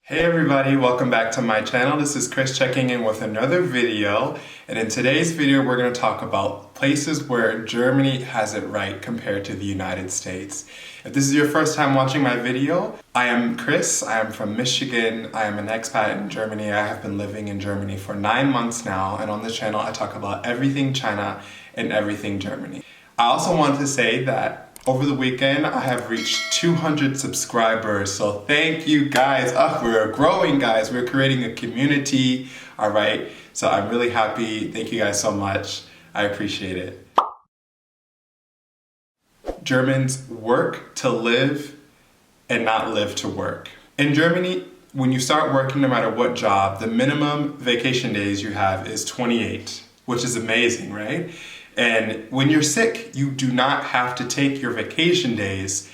Hey everybody, welcome back to my channel. This is Chris checking in with another video. And in today's video, we're going to talk about places where Germany has it right compared to the United States. If this is your first time watching my video, I am Chris. I am from Michigan. I am an expat in Germany. I have been living in Germany for 9 months now. And on this channel, I talk about everything China and everything Germany. I also want to say that over the weekend, I have reached 200 subscribers, so thank you guys. We're growing, guys. We're creating a community, all right? So I'm really happy. Thank you guys so much. I appreciate it. Germans work to live and not live to work. In Germany, when you start working, no matter what job, the minimum vacation days you have is 28, which is amazing, right? And when you're sick, you do not have to take your vacation days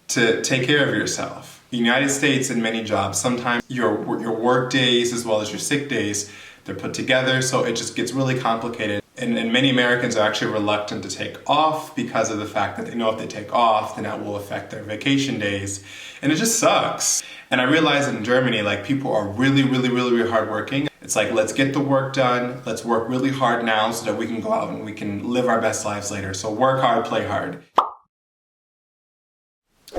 to take care of yourself. In the United States, in many jobs, sometimes your work days as well as your sick days, they're put together, so it just gets really complicated. And many Americans are actually reluctant to take off because of the fact that they know if they take off, then that will affect their vacation days. And it just sucks. And I realize in Germany, like, people are really hardworking. It's like, let's get the work done. Let's work really hard now so that we can go out and we can live our best lives later. So work hard, play hard.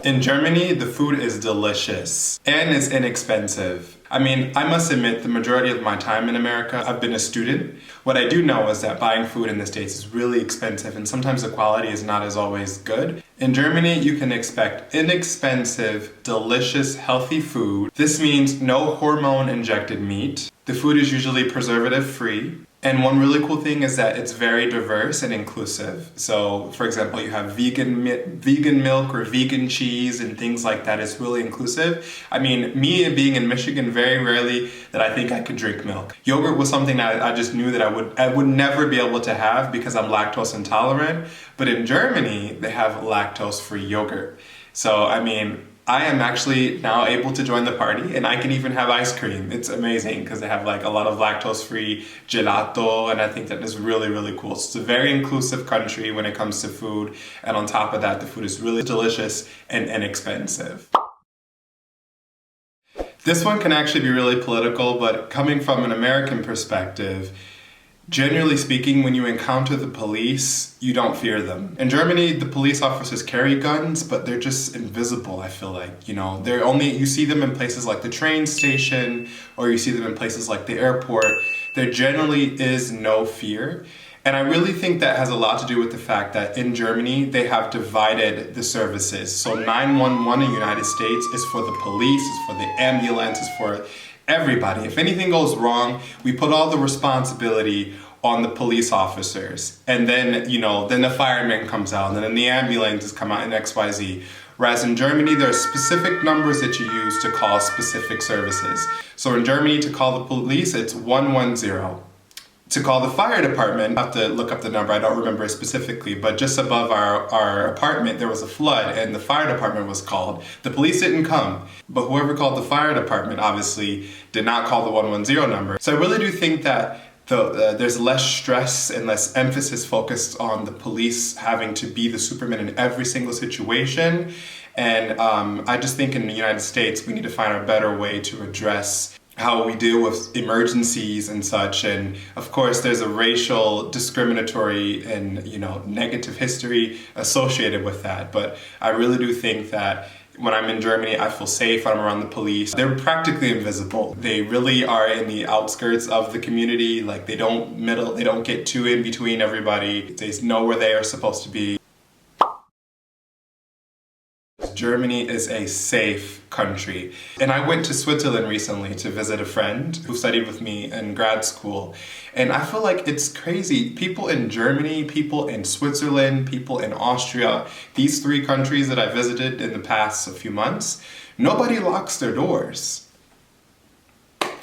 In Germany, the food is delicious and it's inexpensive. I mean, I must admit, the majority of my time in America, I've been a student. What I do know is that buying food in the States is really expensive and sometimes the quality is not as always good. In Germany, you can expect inexpensive, delicious, healthy food. This means no hormone-injected meat. The food is usually preservative-free. And one really cool thing is that it's very diverse and inclusive. So, for example, you have vegan milk or vegan cheese and things like that. It's really inclusive. I mean, me being in Michigan, very rarely that I think I could drink milk. Yogurt was something that I just knew that I would never be able to have because I'm lactose intolerant. But in Germany, they have lactose-free yogurt. So, I mean, I am actually now able to join the party and I can even have ice cream. It's amazing because they have like a lot of lactose-free gelato, and I think that is really cool. So it's a very inclusive country when it comes to food, and on top of that, the food is really delicious and inexpensive. This one can actually be really political, but coming from an American perspective, generally speaking, when you encounter the police, you don't fear them. In Germany, the police officers carry guns, but they're just invisible, I feel like. You know, you see them in places like the train station, or you see them in places like the airport. There generally is no fear. And I really think that has a lot to do with the fact that in Germany, they have divided the services. So 911 in the United States is for the police, is for the ambulance, is for everybody. If anything goes wrong, we put all the responsibility on the police officers. And then, then the fireman comes out, and then the ambulances come out in XYZ. Whereas in Germany, there are specific numbers that you use to call specific services. So in Germany, to call the police, it's 110. To call the fire department, I have to look up the number, I don't remember it specifically, but just above our apartment there was a flood and the fire department was called. The police didn't come, but whoever called the fire department obviously did not call the 110 number. So I really do think that there's less stress and less emphasis focused on the police having to be the Superman in every single situation. And I just think in the United States we need to find a better way to address how we deal with emergencies and such. And of course there's a racial discriminatory and negative history associated with that, but I really do think that when I'm in Germany, I feel safe when I'm around the police. They're practically invisible. They really are in the outskirts of the community. Like, they don't get too in between everybody. They know where they are supposed to be. Germany is a safe country. And I went to Switzerland recently to visit a friend who studied with me in grad school. And I feel like it's crazy. People in Germany, people in Switzerland, people in Austria, these 3 countries that I visited in the past few months, nobody locks their doors.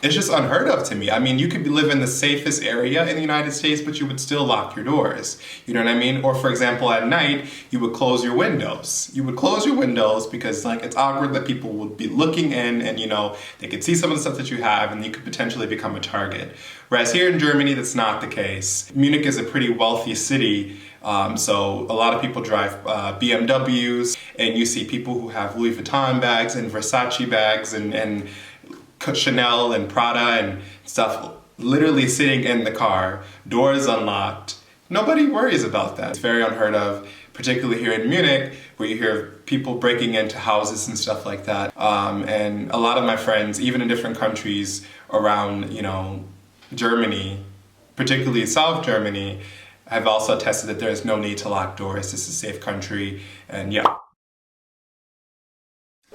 It's just unheard of to me. I mean, you could live in the safest area in the United States, but you would still lock your doors. You know what I mean? Or for example, at night, you would close your windows. You would close your windows because it's awkward that people would be looking in and they could see some of the stuff that you have and you could potentially become a target. Whereas here in Germany, that's not the case. Munich is a pretty wealthy city. So a lot of people drive BMWs, and you see people who have Louis Vuitton bags and Versace bags and Chanel and Prada and stuff literally sitting in the car, doors unlocked. Nobody worries about that. It's very unheard of, particularly here in Munich, where you hear people breaking into houses and stuff like that. And a lot of my friends, even in different countries around, Germany, particularly South Germany, have also attested that there is no need to lock doors. This is a safe country, and yeah.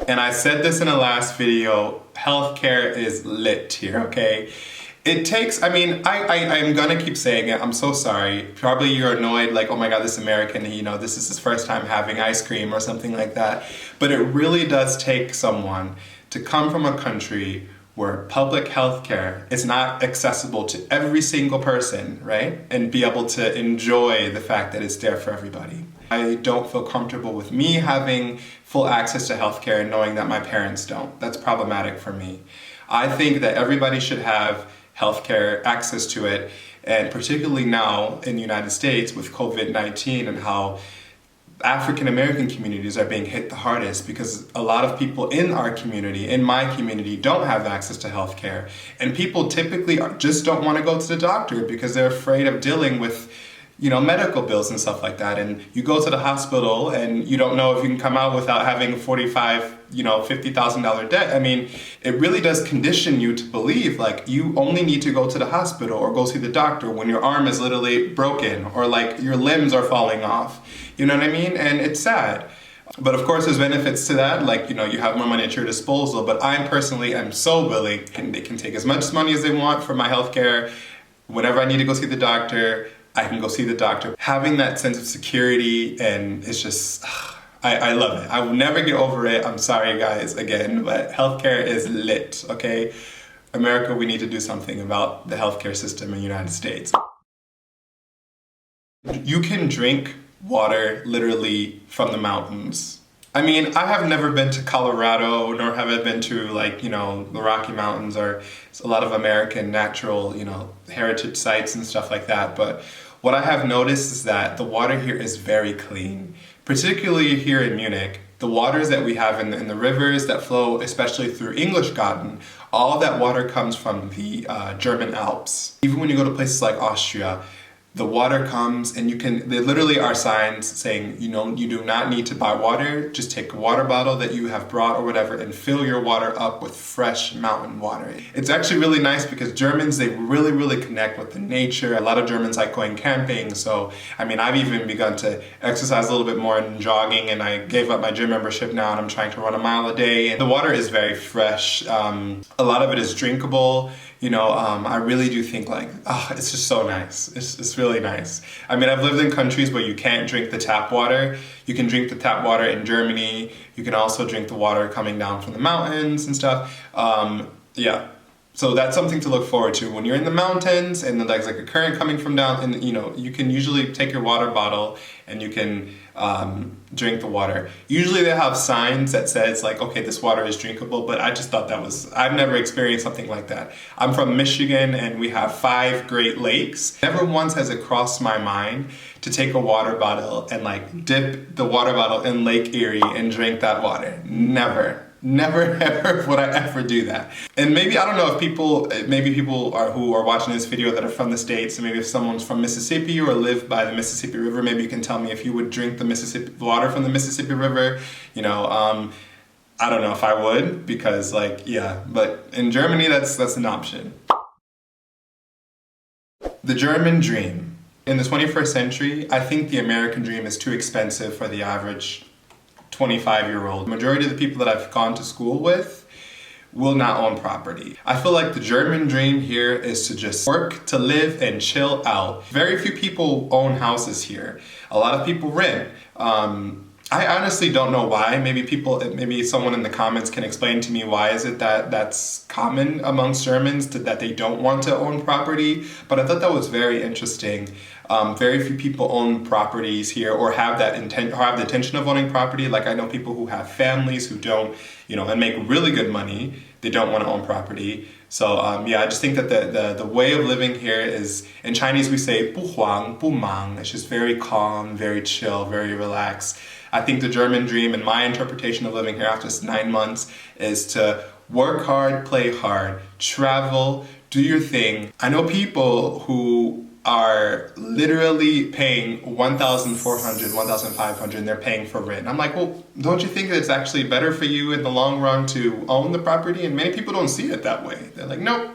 And I said this in a last video, healthcare is lit here, okay? It takes, I'm gonna keep saying it, I'm so sorry. Probably you're annoyed, like, oh my God, this American, this is his first time having ice cream or something like that. But it really does take someone to come from a country where public health care is not accessible to every single person, right? And be able to enjoy the fact that it's there for everybody. I don't feel comfortable with me having full access to healthcare and knowing that my parents don't. That's problematic for me. I think that everybody should have healthcare, access to it, and particularly now in the United States with COVID-19 and how African American communities are being hit the hardest, because a lot of people in our community, in my community, don't have access to healthcare. And people typically just don't want to go to the doctor because they're afraid of dealing with medical bills and stuff like that. And you go to the hospital and you don't know if you can come out without having $50,000 debt. It really does condition you to believe like you only need to go to the hospital or go see the doctor when your arm is literally broken or like your limbs are falling off. You know what I mean? And it's sad. But of course there's benefits to that, like, you have more money at your disposal, but I personally am so willing, and they can take as much money as they want for my healthcare. Whenever I need to go see the doctor, I can go see the doctor. Having that sense of security, and it's just, I love it. I will never get over it. I'm sorry guys, again, but healthcare is lit, okay? America, we need to do something about the healthcare system in the United States. You can drink water literally from the mountains. I have never been to Colorado, nor have I been to the Rocky Mountains or a lot of American natural, heritage sites and stuff like that. But what I have noticed is that the water here is very clean, particularly here in Munich. The waters that we have in the rivers that flow, especially through English-Garten, all of that water comes from the German Alps. Even when you go to places like Austria, the water comes and there literally are signs saying, you do not need to buy water, just take a water bottle that you have brought or whatever and fill your water up with fresh mountain water. It's actually really nice because Germans, they really, really connect with the nature. A lot of Germans like going camping, so I've even begun to exercise a little bit more and jogging, and I gave up my gym membership now and I'm trying to run a mile a day. And the water is very fresh. A lot of it is drinkable. I really do think it's just so nice. It's really nice. I've lived in countries where you can't drink the tap water. You can drink the tap water in Germany. You can also drink the water coming down from the mountains and stuff. Yeah. So that's something to look forward to. When you're in the mountains and there's like a current coming from down, and you can usually take your water bottle and you can drink the water. Usually they have signs that says okay, this water is drinkable, but I just thought I've never experienced something like that. I'm from Michigan and we have 5 Great Lakes. Never once has it crossed my mind to take a water bottle and dip the water bottle in Lake Erie and drink that water. Never. Never ever would I ever do that. And maybe, I don't know if people who are watching this video that are from the States, and maybe if someone's from Mississippi or live by the Mississippi River, maybe you can tell me if you would drink the water from the Mississippi River. I don't know if I would, because but in Germany that's an option. The German dream. In the 21st century, I think the American dream is too expensive for the average 25-year-old. Majority of the people that I've gone to school with will not own property. I feel like the German dream here is to just work, to live, and chill out. Very few people own houses here. A lot of people rent. I honestly don't know why. Maybe someone in the comments can explain to me why is it that that's common amongst Germans that they don't want to own property. But I thought that was very interesting. Very few people own properties here or have the intention of owning property. Like, I know people who have families who don't, and make really good money. They don't want to own property. So I just think that the way of living here is, in Chinese we say 不慌不忙. It's just very calm, very chill, very relaxed. I think the German dream, and my interpretation of living here after 9 months, is to work hard, play hard, travel, do your thing. I know people who are literally paying $1,400, $1,500 and they're paying for rent. I'm like, well, don't you think it's actually better for you in the long run to own the property? And many people don't see it that way. They're like, nope,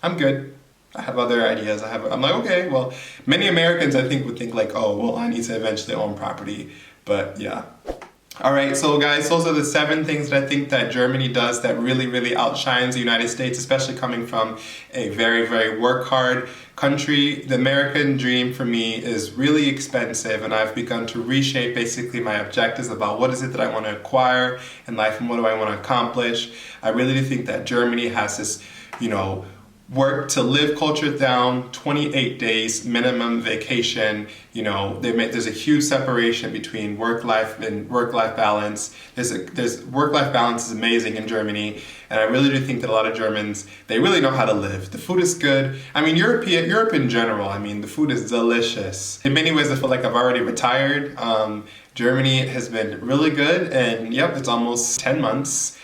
I'm good. I have other ideas. I'm like, okay, well, many Americans I think would think like, oh, well, I need to eventually own property. But yeah. All right, so guys, those are the 7 things that I think that Germany does that really, really outshines the United States, especially coming from a very, very work hard country. The American dream for me is really expensive, and I've begun to reshape basically my objectives about what is it that I want to acquire in life and what do I want to accomplish. I really do think that Germany has this, work to live culture down, 28 days minimum vacation. There's a huge separation between work-life and work-life balance. There's work-life balance is amazing in Germany, and I really do think that a lot of Germans, they really know how to live. The food is good. I mean, Europe in general, the food is delicious. In many ways, I feel like I've already retired. Germany has been really good, and yep, it's almost 10 months.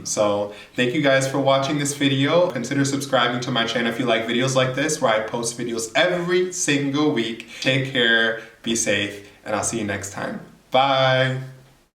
So thank you guys for watching this video. Consider subscribing to my channel if you like videos like this, where I post videos every single week. Take care, be safe, and I'll see you next time. Bye.